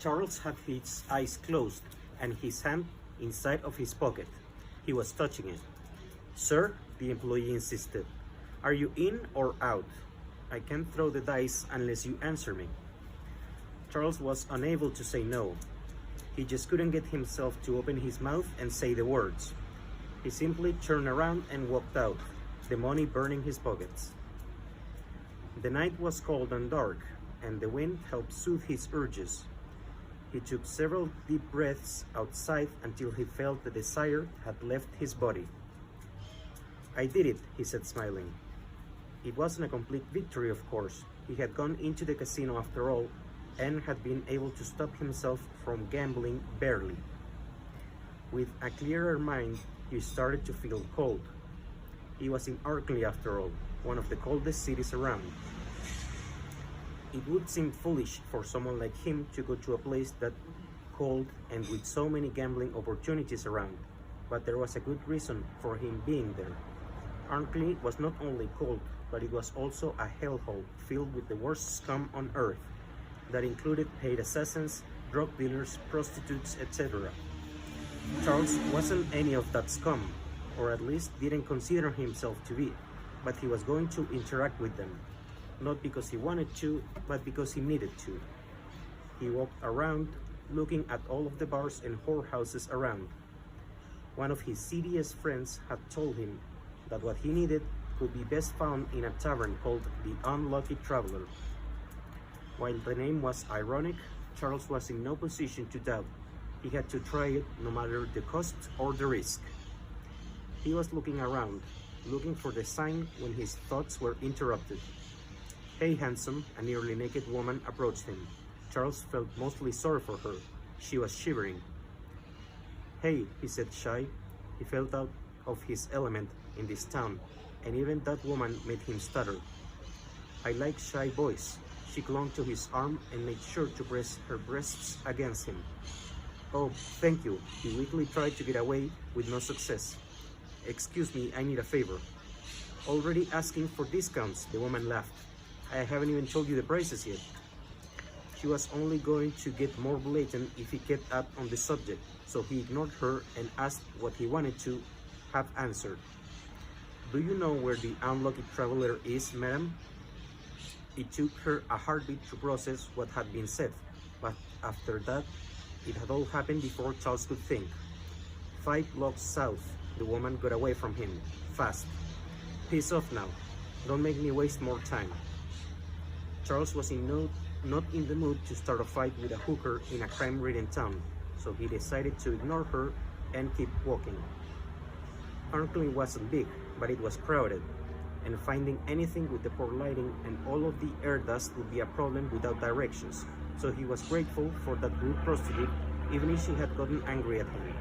Charles had his eyes closed and his hand inside of his pocket. He was touching it. "Sir," the employee insisted, "are you in or out? I can't throw the dice unless you answer me." Charles was unable to say no. He just couldn't get himself to open his mouth and say the words. He simply turned around and walked out, the money burning his pockets. The night was cold and dark, and the wind helped soothe his urges. He took several deep breaths outside until he felt the desire had left his body. "I did it," he said, smiling. It wasn't a complete victory, of course. He had gone into the casino after all, and had been able to stop himself from gambling barely. With a clearer mind, he started to feel cold. He was in Arkley after all, one of the coldest cities around. It would seem foolish for someone like him to go to a place that cold and with so many gambling opportunities around, but there was a good reason for him being there. Arkley was not only cold, but it was also a hellhole filled with the worst scum on earth. That included paid assassins, drug dealers, prostitutes, etc. Charles wasn't any of that scum, or at least didn't consider himself to be, but he was going to interact with them, not because he wanted to, but because he needed to. He walked around, looking at all of the bars and whorehouses around. One of his seediest friends had told him that what he needed could be best found in a tavern called the Unlucky Traveler. While the name was ironic, Charles was in no position to doubt. He had to try it no matter the cost or the risk. He was looking around, looking for the sign when his thoughts were interrupted. "Hey, handsome," a nearly naked woman approached him. Charles felt mostly sorry for her. She was shivering. "Hey," he said, shy. He felt out of his element in this town, and even that woman made him stutter. "I like shy boys." She clung to his arm and made sure to press her breasts against him. "Oh, thank you." He weakly tried to get away with no success. "Excuse me, I need a favor." "Already asking for discounts," the woman laughed. "I haven't even told you the prices yet." She was only going to get more blatant if he kept up on the subject, so he ignored her and asked what he wanted to have answered. "Do you know where the Unlucky Traveler is, madam?" It took her a heartbeat to process what had been said, but after that, it had all happened before Charles could think. 5 blocks south." The woman got away from him, fast. "Piss off now. Don't make me waste more time." Charles was not in the mood to start a fight with a hooker in a crime-ridden town, so he decided to ignore her and keep walking. Arkley wasn't big, but it was crowded, and finding anything with the poor lighting and all of the air dust would be a problem without directions, so he was grateful for that rude prostitute, even if she had gotten angry at him.